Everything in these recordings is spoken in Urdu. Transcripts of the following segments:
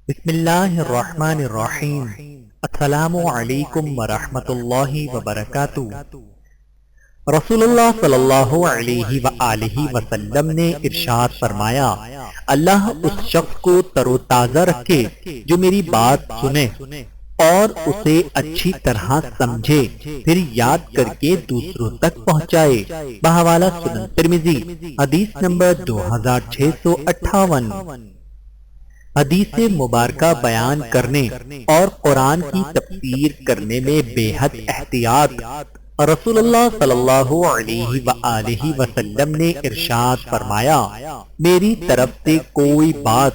بسم اللہ الرحمن الرحیم۔ السلام علیکم ورحمۃ اللہ وبرکاتہ۔ رسول اللہ صلی اللہ علیہ وآلہ وسلم نے ارشاد فرمایا، اللہ اس شخص کو تر و تازہ رکھے جو میری بات سنے اور اسے اچھی طرح سمجھے، پھر یاد کر کے دوسروں تک پہنچائے۔ بحوالہ سنن ترمذی، حدیث نمبر 2658۔ حدیث مبارکہ بیان کرنے اور قرآن کی تفسیر کرنے میں بے حد احتیاط۔ رسول اللہ صلی اللہ علیہ وآلہ وسلم نے ارشاد فرمایا، میری طرف سے کوئی بات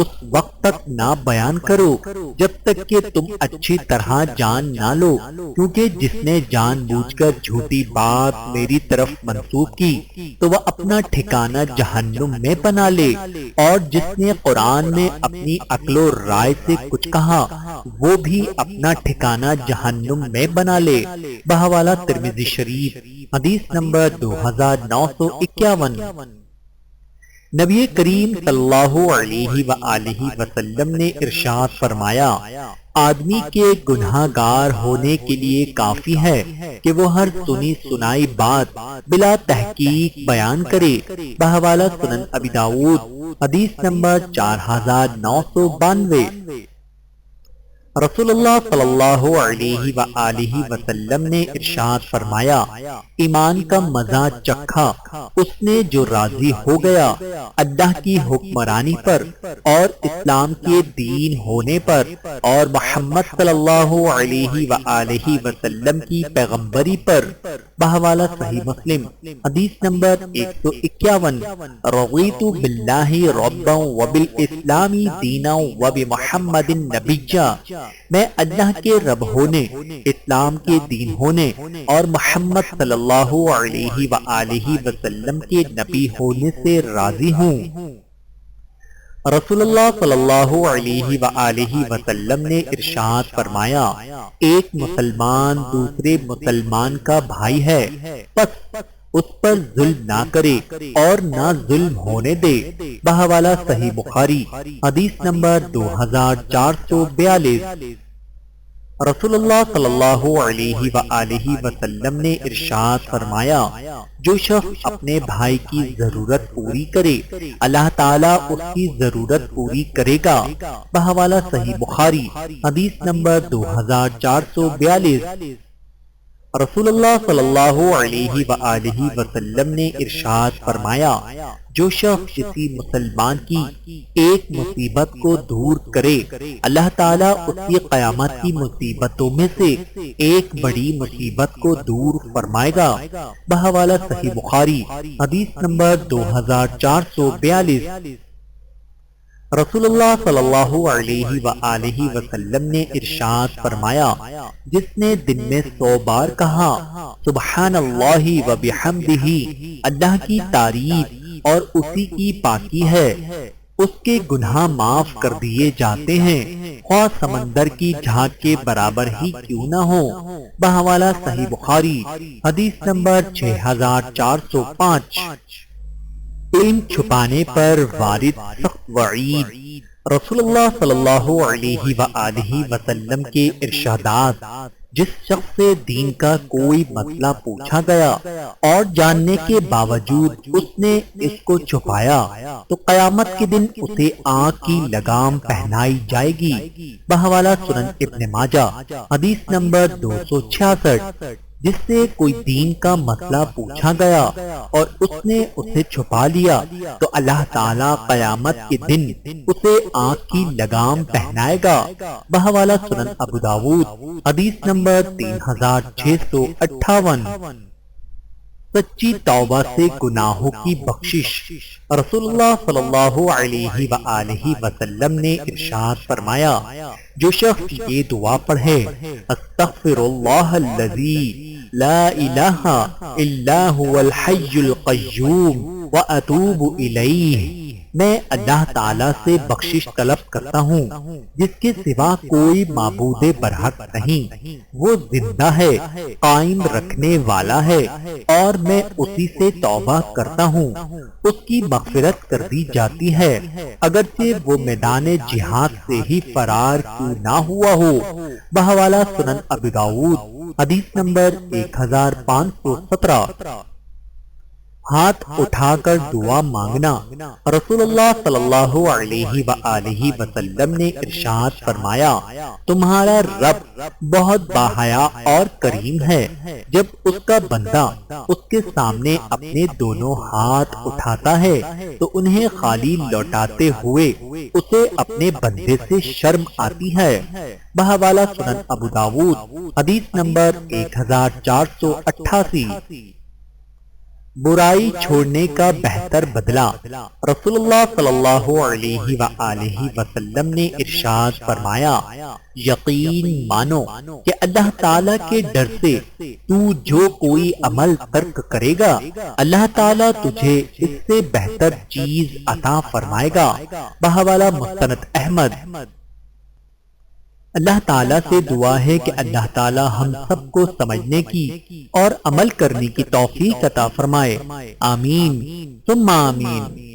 اس وقت تک نہ بیان کرو جب تک کہ تم اچھی طرح جان نہ لو، کیونکہ جس نے جان بوجھ کر جھوٹی بات میری طرف منسوب کی تو وہ اپنا ٹھکانہ جہنم میں بنا لے، اور جس نے قرآن میں اپنی عقل و رائے سے کچھ کہا وہ بھی اپنا ٹھکانہ جہنم میں بنا لے۔ بحوالہ ترمذی شریف، حدیث نمبر 2951۔ نبی کریم صلی اللہ علیہ وآلہ وسلم نے ارشاد فرمایا، آدمی کے گناہ گار ہونے کے لیے کافی ہے کہ وہ ہر سنی سنائی بات بلا تحقیق بیان کرے۔ بحوالہ سنن ابی داؤد، حدیث نمبر 4992۔ رسول اللہ صلی اللہ علیہ وآلہ وسلم نے ارشاد فرمایا، ایمان کا مزہ چکھا اس نے جو راضی ہو گیا اللہ کی حکمرانی پر اور اسلام کے دین ہونے پر اور محمد صلی اللہ علیہ وآلہ وسلم کی پیغمبری پر۔ بحوالہ صحیح مسلم، حدیث نمبر 151۔ رضیت باللہ ربا وبالاسلام دینا وبمحمد نبیا، میں اللہ کے رب ہونے، اسلام کے دین ہونے اور محمد صلی اللہ علیہ وآلہ وسلم کے نبی ہونے سے راضی ہوں۔ رسول اللہ صلی اللہ علیہ وآلہ وسلم نے ارشاد فرمایا، ایک مسلمان دوسرے مسلمان کا بھائی ہے، بس اس پر ظلم نہ کرے اور نہ ظلم ہونے دے۔ بحوالہ صحیح بخاری، حدیث نمبر 2442۔ رسول اللہ صلی اللہ علیہ وآلہ وسلم نے ارشاد فرمایا، جو شخص اپنے بھائی کی ضرورت پوری کرے اللہ تعالیٰ اس کی ضرورت پوری کرے گا۔ بحوالہ صحیح بخاری، حدیث نمبر 2442۔ رسول اللہ صلی اللہ علیہ وآلہ وسلم نے ارشاد فرمایا، جو شخص کسی مسلمان کی ایک مصیبت کو دور کرے اللہ تعالیٰ اس کی قیامت کی مصیبتوں میں سے ایک بڑی مصیبت کو دور فرمائے گا۔ بحوالہ صحیح بخاری، حدیث نمبر 2442۔ رسول اللہ صلی اللہ علیہ وآلہ وسلم نے ارشاد فرمایا، جس نے دن میں 100 بار کہا سبحان اللہ وبحمدہ، اللہ کی تعریف اور اسی کی پاکی ہے، اس کے گناہ معاف کر دیے جاتے ہیں، خواہ سمندر کی جھاگ کے برابر ہی کیوں نہ ہو۔ بحوالہ صحیح بخاری، حدیث نمبر 6405۔ علم چھپانے پر وارد سخت وعید۔ رسول اللہ صلی اللہ علیہ وآلہ وسلم کے ارشادات، جس شخص سے دین کا کوئی مسئلہ پوچھا گیا اور جاننے کے باوجود اس نے اس کو چھپایا تو قیامت کے دن اسے آگ کی لگام پہنائی جائے گی۔ بحوالہ سنن ابن ماجہ، حدیث نمبر 266۔ جس سے کوئی دین کا مسئلہ پوچھا گیا اور اس نے اسے چھپا لیا تو اللہ تعالیٰ قیامت کے دن اسے آنکھ کی لگام پہنائے گا۔ بحوالہ سنن ابو داؤد، حدیث نمبر 3658۔ سچی توبہ سے گناہوں کی بخشش۔ رسول اللہ صلی اللہ علیہ وآلہ وسلم نے ارشاد فرمایا، جو شخص یہ دعا پڑھے استغفر اللہ الذی لا الہ الا هو الحی القیوم واتوب الیہ، میں اللہ تعالیٰ سے بخشش طلب کرتا ہوں جس کے سوا کوئی معبود برحق نہیں، وہ زندہ ہے، قائم رکھنے والا ہے، اور میں اسی سے توبہ کرتا ہوں، اس کی مغفرت کر دی جاتی ہے اگرچہ وہ میدان جہاد سے ہی فرار کیوں نہ ہوا ہو۔ بحوالہ سنن ابی داؤد حدیث نمبر 1517۔ ہاتھ اٹھا کر دعا مانگنا۔ رسول اللہ صلی اللہ علیہ وآلہ وسلم نے ارشاد فرمایا، تمہارا رب بہت باحیا اور کریم ہے، جب اس کا بندہ اس کے سامنے اپنے دونوں ہاتھ اٹھاتا ہے تو انہیں خالی لوٹاتے ہوئے اسے اپنے بندے سے شرم آتی ہے۔ بحوالہ سنن ابو داؤد حدیث نمبر 1488۔ برائی چھوڑنے کا بہتر بدلہ۔ رسول اللہ صلی اللہ علیہ وآلہ وسلم نے ارشاد فرمایا، یقین مانو کہ اللہ تعالیٰ کے ڈر سے تو جو کوئی عمل ترک کرے گا، اللہ تعالیٰ تجھے اس سے بہتر چیز عطا فرمائے گا۔ بحوالہ مسند احمد۔ اللہ تعالیٰ سے دعا ہے کہ اللہ تعالیٰ ہم سب کو سمجھنے کی اور عمل کرنے کی توفیق عطا فرمائے۔ آمین ثم آمین۔